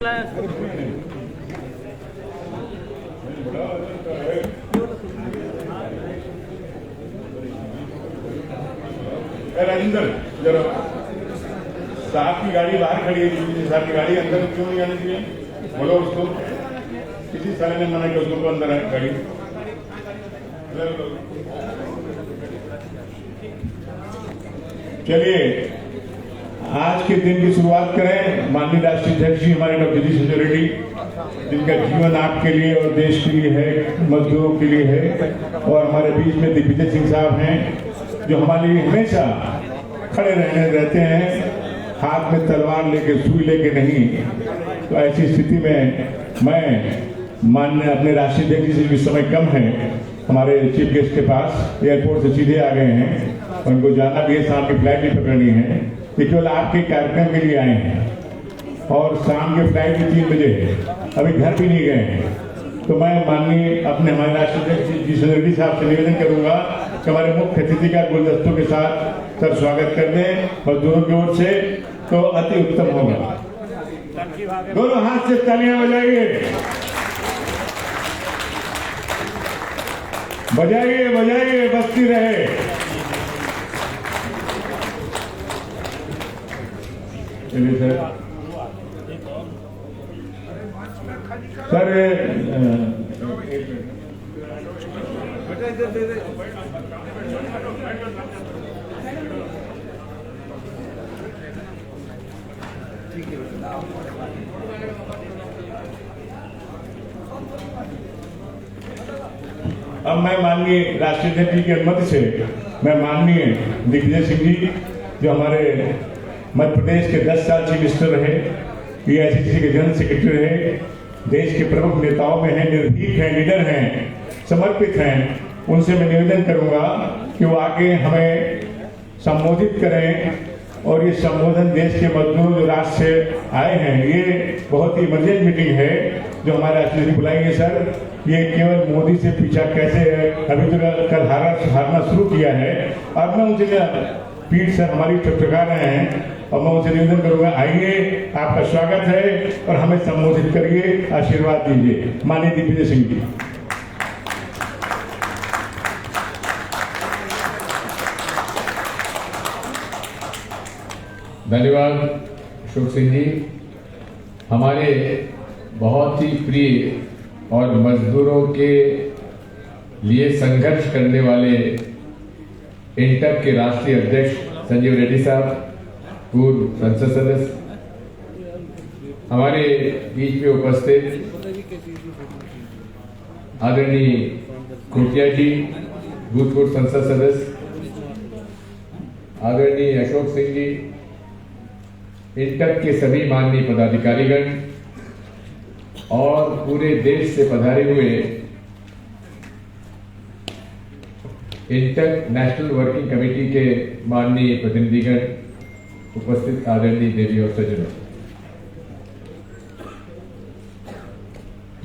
राजेंद्र जरा साहब की गाड़ी बाहर खड़ी है, साहब की गाड़ी अंदर क्यों नहीं आनी चाहिए? बोलो उसको, किसी साले ने मना किया उसको अंदर है गाड़ी। चलिए आज के दिन की शुरुआत करें। माननीय राष्ट्रीय अध्यक्ष जी हमारे डॉक्टर जगदीश रेड्डी, जिनका जीवन आपके लिए और देश के लिए है, मजदूरों के लिए है, और हमारे बीच में दिग्विजय सिंह साहब हैं जो हमारे लिए हमेशा खड़े रहते हैं, हाथ में तलवार लेके सुई लेके नहीं। तो ऐसी स्थिति में मैं माननीय अपने राष्ट्रीय अध्यक्ष जी से इस समय कम है, हमारे चीफ गेस्ट के पास एयरपोर्ट से सीधे आ गए हैं, उनको जाना भी है, शाम की फ्लाइट भी पकड़नी है, ये केवल आपके कार्यक्रम के लिए आए हैं और शाम की फ्लाइट भी 3 बजे है, अभी घर भी नहीं गए हैं। तो मैं माननीय अपने हमारे राष्ट्रीय अध्यक्ष जी रेड्डी साहब से निवेदन करूंगा कि हमारे मुख्य अतिथि का गुलदस्तों के साथ सर स्वागत कर दें मजदूरों की ओर से, तो अति उत्तम होगा। दोनों हाथ से तालियां बजाइए, बजाइए बजाइए, बजती रहे। चलिए सर, अब मैं माननीय राष्ट्रीय अध्यक्ष जी की अनुमति से मैं माननीय दिग्विजय सिंह जी जो हमारे मध्य प्रदेश के 10 साल चीफ मिनिस्टर रहे, AICC के जनरल सेक्रेटरी रहे, देश के प्रमुख नेताओं में हैं, निर्भीक हैं, लीडर हैं, समर्पित हैं, उनसे मैं निवेदन करूंगा कि वो आके हमें संबोधित करें। और ये संबोधन देश के मजदूर जो राज्य से आए हैं, ये बहुत ही इमरजेंट मीटिंग है जो हमारे राष्ट्रपति बुलाएंगे सर। ये केवल मोदी से पीछा कैसे है, अभी तो कल हारना शुरू किया है, और मैं उनसे पीठ सर हमारी ठकठका रहे हैं, और मैं उनसे निवेदन करूंगा आइए, आपका स्वागत है और हमें संबोधित करिए, आशीर्वाद दीजिए। माननीय दिग्विजय सिंह जी। धन्यवाद अशोक सिंह जी। हमारे बहुत ही प्रिय और मजदूरों के लिए संघर्ष करने वाले इंटक के राष्ट्रीय अध्यक्ष संजीव रेड्डी साहब, पूर्व संसद सदस्य, हमारे बीच में उपस्थित आदरणीय कोटिया जी, भूतपूर्व संसद सदस्य, आदरणीय अशोक सिंह जी, इंटक के सभी माननीय पदाधिकारीगण और पूरे देश से पधारे हुए इंटक नेशनल वर्किंग कमेटी के माननीय प्रतिनिधिगण, उपस्थित आदरणीय देवी और सज्जनों,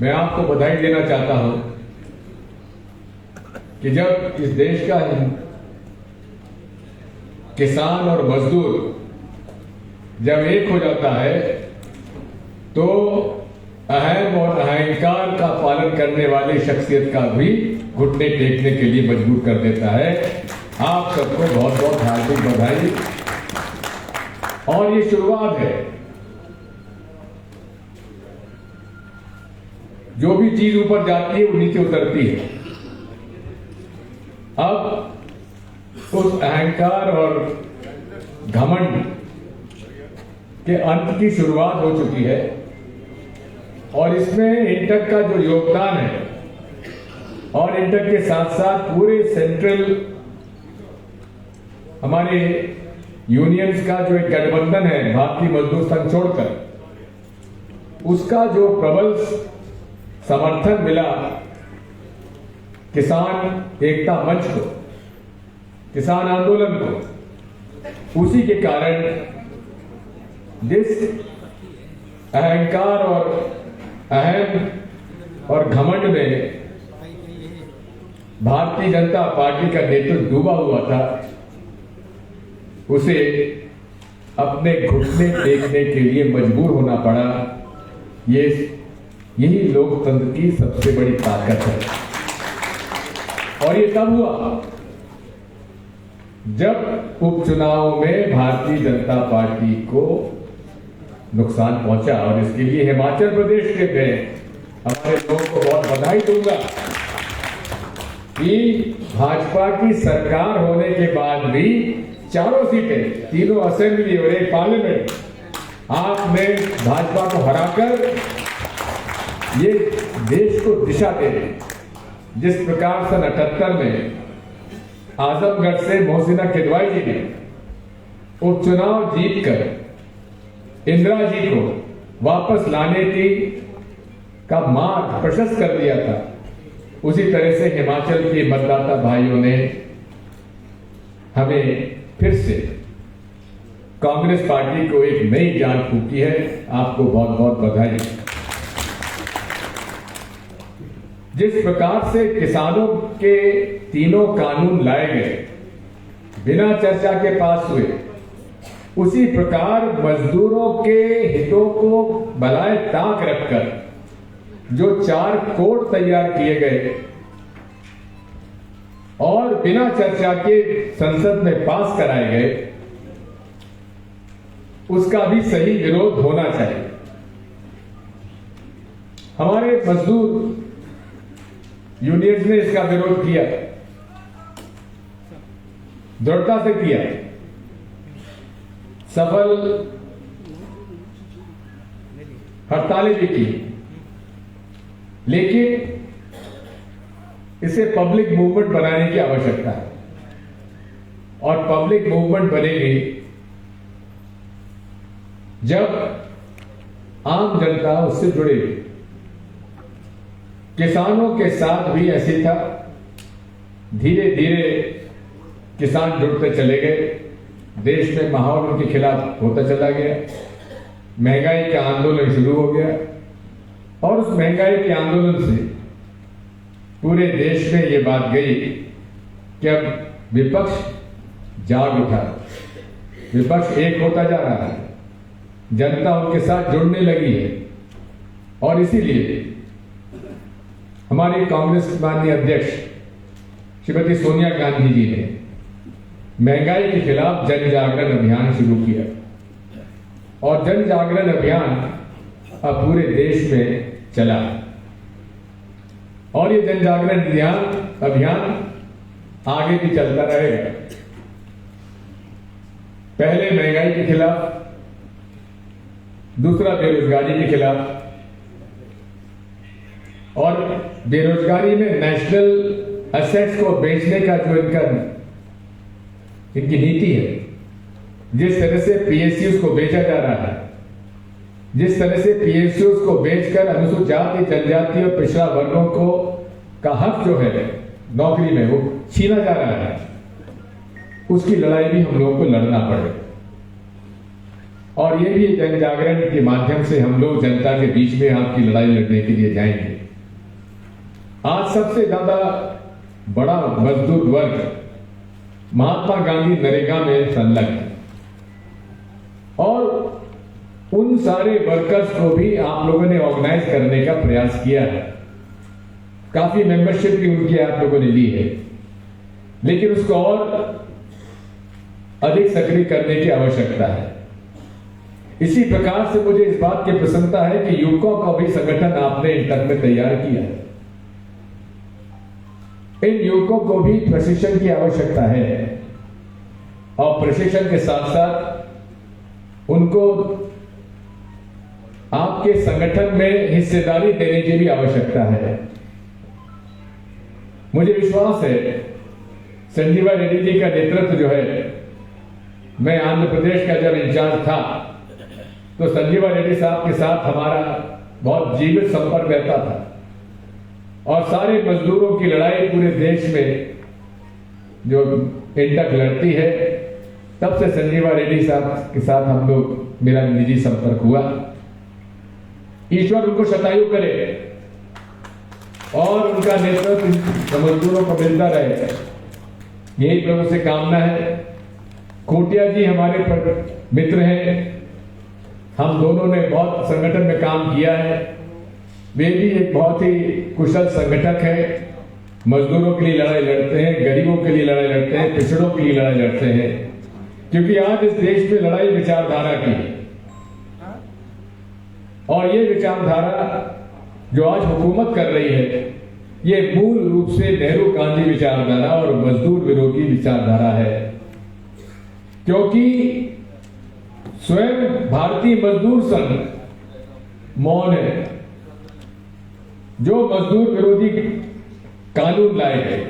मैं आपको बधाई देना चाहता हूं कि जब इस देश का किसान और मजदूर जब एक हो जाता है तो अहम और अहंकार का पालन करने वाली शख्सियत का भी घुटने टेकने के लिए मजबूर कर देता है। आप सबको बहुत बहुत हार्दिक बधाई। और ये शुरुआत है, जो भी चीज ऊपर जाती है वो नीचे उतरती है। अब उस अहंकार और घमंड के अंत की शुरुआत हो चुकी है, और इसमें इंटक का जो योगदान है और इंटक के साथ साथ पूरे सेंट्रल हमारे यूनियंस का जो एक गठबंधन है भारतीय मजदूर संघ छोड़कर, उसका जो प्रबल समर्थन मिला किसान एकता मंच को, किसान आंदोलन को, उसी के कारण जिस अहंकार और अहम और घमंड में भारतीय जनता पार्टी का नेतृत्व डूबा हुआ था, उसे अपने घुटने टेकने के लिए मजबूर होना पड़ा। यही लोकतंत्र की सबसे बड़ी ताकत है। और ये तब हुआ जब उपचुनाव में भारतीय जनता पार्टी को नुकसान पहुंचा, और इसके लिए हिमाचल प्रदेश के मैं हमारे लोगों को बहुत बधाई दूंगा कि भाजपा की सरकार होने के बाद भी चारों सीटें, तीनों असेंबली और एक पार्लियामेंट, आपने भाजपा को हराकर ये देश को दिशा दे रहे। जिस प्रकार सन 78 में आजमगढ़ से मोहसिना किदवाई जी ने उपचुनाव जीतकर इंदिरा जी को वापस लाने का मार्ग प्रशस्त कर दिया था, उसी तरह से हिमाचल के मतदाता भाइयों ने हमें फिर से कांग्रेस पार्टी को एक नई जान फूंकी है। आपको बहुत बहुत बधाई। जिस प्रकार से किसानों के तीनों कानून लाए गए, बिना चर्चा के पास हुए, उसी प्रकार मजदूरों के हितों को बनाए ताक रखकर जो 4 कोड तैयार किए गए और बिना चर्चा के संसद में पास कराए गए, उसका भी सही विरोध होना चाहिए। हमारे मजदूर यूनियंस ने इसका विरोध किया, दृढ़ता से किया, सफल हड़तालें भी की, लेकिन इसे पब्लिक मूवमेंट बनाने की आवश्यकता है। और पब्लिक मूवमेंट बनेगी जब आम जनता उससे जुड़ेगी। किसानों के साथ भी ऐसे था, धीरे धीरे किसान जुड़ते चले गए, देश में माहौल उनके खिलाफ होता चला गया, महंगाई का आंदोलन शुरू हो गया, और उस महंगाई के आंदोलन से पूरे देश में ये बात गई कि अब विपक्ष जाग उठा, विपक्ष एक होता जा रहा है, जनता उनके साथ जुड़ने लगी है। और इसीलिए हमारी कांग्रेस माननीय अध्यक्ष श्रीमती सोनिया गांधी जी ने महंगाई के खिलाफ जन जागरण अभियान शुरू किया, और जन जागरण अभियान अब पूरे देश में चला, और ये जन जागरण अभियान आगे भी चलता रहेगा। पहले महंगाई के खिलाफ, दूसरा बेरोजगारी के खिलाफ, और बेरोजगारी में नेशनल एसेट्स को बेचने का जो इनकी नीति है, जिस तरह से पीएसयूज को बेचा जा रहा है, जिस तरह से पीएसयूज को बेचकर अनुसूचित जाति, जनजाति और पिछड़ा वर्गों को का हक जो है नौकरी में वो छीना जा रहा है, उसकी लड़ाई भी हम लोगों को लड़ना पड़ेगा। और ये भी जन जागरण के माध्यम से हम लोग जनता के बीच में आपकी लड़ाई लड़ने के लिए जाएंगे। आज सबसे ज्यादा बड़ा मजदूर वर्ग महात्मा गांधी नरेगा में संलग्न है, और उन सारे वर्कर्स को भी आप लोगों ने ऑर्गेनाइज करने का प्रयास किया है। काफी मेंबरशिप भी उनकी आप लोगों ने ली है, लेकिन उसको और अधिक सक्रिय करने की आवश्यकता है। इसी प्रकार से मुझे इस बात की प्रसन्नता है कि युवकों का भी संगठन आपने इंटर में तैयार किया है। इन युवकों को भी प्रशिक्षण की आवश्यकता है, और प्रशिक्षण के साथ साथ उनको आपके संगठन में हिस्सेदारी देने की भी आवश्यकता है। मुझे विश्वास है संजीवा रेड्डी जी का नेतृत्व जो है, मैं आंध्र प्रदेश का जब इंचार्ज था तो संजीवा रेड्डी साहब के साथ हमारा बहुत जीवित संपर्क रहता था, और सारे मजदूरों की लड़ाई पूरे देश में जो इंटक लड़ती है, तब से संजीवा रेड्डी साहब के साथ हम लोग मेरा निजी संपर्क हुआ। ईश्वर उनको शतायु करे और उनका नेतृत्व मजदूरों को मिलता रहे, यही प्रभु से कामना है। कोटिया जी हमारे मित्र हैं, हम दोनों ने बहुत संगठन में काम किया है। वे भी एक बहुत ही कुशल संगठक है। मजदूरों के लिए लड़ाई लड़ते हैं, गरीबों के लिए लड़ाई लड़ते हैं, पिछड़ों के लिए लड़ाई लड़ते हैं, क्योंकि आज इस देश में लड़ाई विचारधारा की है। और ये विचारधारा जो आज हुकूमत कर रही है, ये मूल रूप से नेहरू गांधी विचारधारा और मजदूर विरोधी विचारधारा है। क्योंकि स्वयं भारतीय मजदूर संघ मौन है। जो मजदूर विरोधी कानून लाए गए,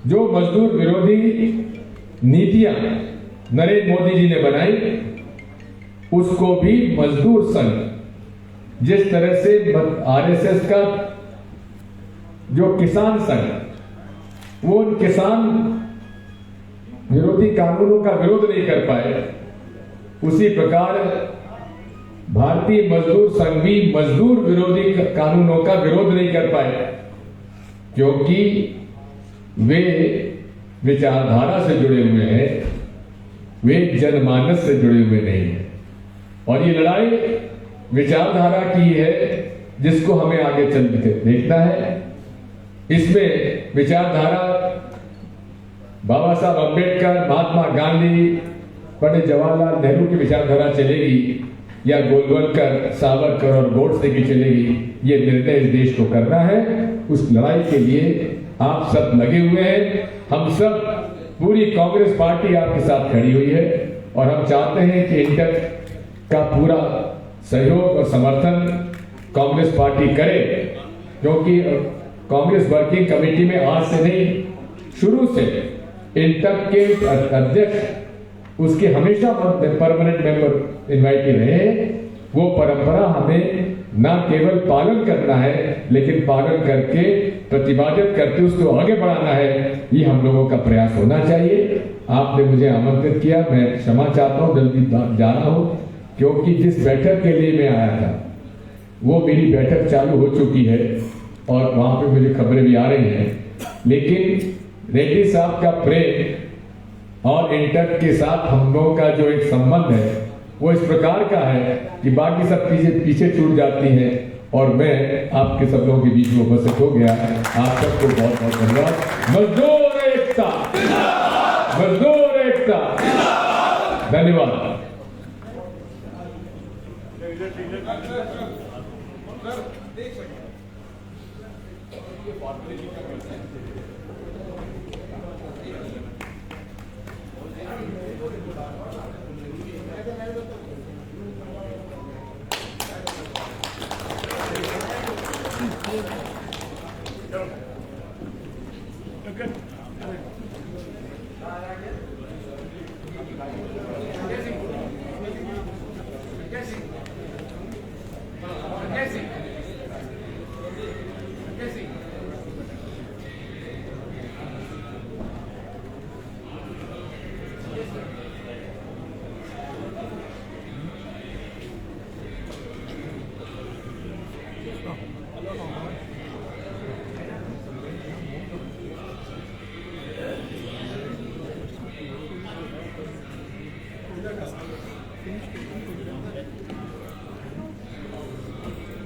जो मजदूर विरोधी नीतियां नरेंद्र मोदी जी ने बनाई, उसको भी मजदूर संघ, जिस तरह से आरएसएस का जो किसान संघ, वो उन किसान विरोधी कानूनों का विरोध नहीं कर पाए, उसी प्रकार भारतीय मजदूर संघ भी मजदूर विरोधी कानूनों का विरोध नहीं कर पाए, क्योंकि वे विचारधारा से जुड़े हुए हैं, वे जनमानस से जुड़े हुए नहीं हैं। और ये लड़ाई विचारधारा की है, जिसको हमें आगे चल के देखना है। इसमें विचारधारा बाबा साहब अम्बेडकर, महात्मा गांधी, पंडित जवाहरलाल नेहरू की विचारधारा चलेगी या गोलवलकर, सावरकर और गोडसे की चलेगी, ये निर्णय इस देश को करना है। उस लड़ाई के लिए आप सब लगे हुए हैं। हम सब, पूरी कांग्रेस पार्टी आपके साथ खड़ी हुई है और हम चाहते हैं कि इंटर का पूरा सहयोग और समर्थन कांग्रेस पार्टी करे, क्योंकि कांग्रेस वर्किंग कमेटी में आज से नहीं, शुरू से इंटर के अध्यक्ष उसके हमेशा परमानेंट मेंबर इनवाइटेड रहे। वो परंपरा हमें न केवल पालन करना है, लेकिन पालन करके प्रतिपादित करके उसको आगे बढ़ाना है। ये हम लोगों का प्रयास होना चाहिए। आपने मुझे आमंत्रित किया, मैं क्षमा चाहता हूँ, जल्दी जा रहा हूँ, क्योंकि जिस बैठक के लिए मैं आया था वो मेरी बैठक चालू हो चुकी है और वहां पे मुझे खबरें भी आ रही हैं। लेकिन रेड्डी साहब का प्रेम और इंटर के साथ हम लोगों का जो एक संबंध है, वो इस प्रकार का है कि बाकी सब पीछे छूट जाती हैं और मैं आपके सब लोगों के बीच में उपस्थित हो गया। आप सबको बहुत बहुत धन्यवाद। मजदूर एकता, मजदूर एकता, धन्यवाद। Thank you.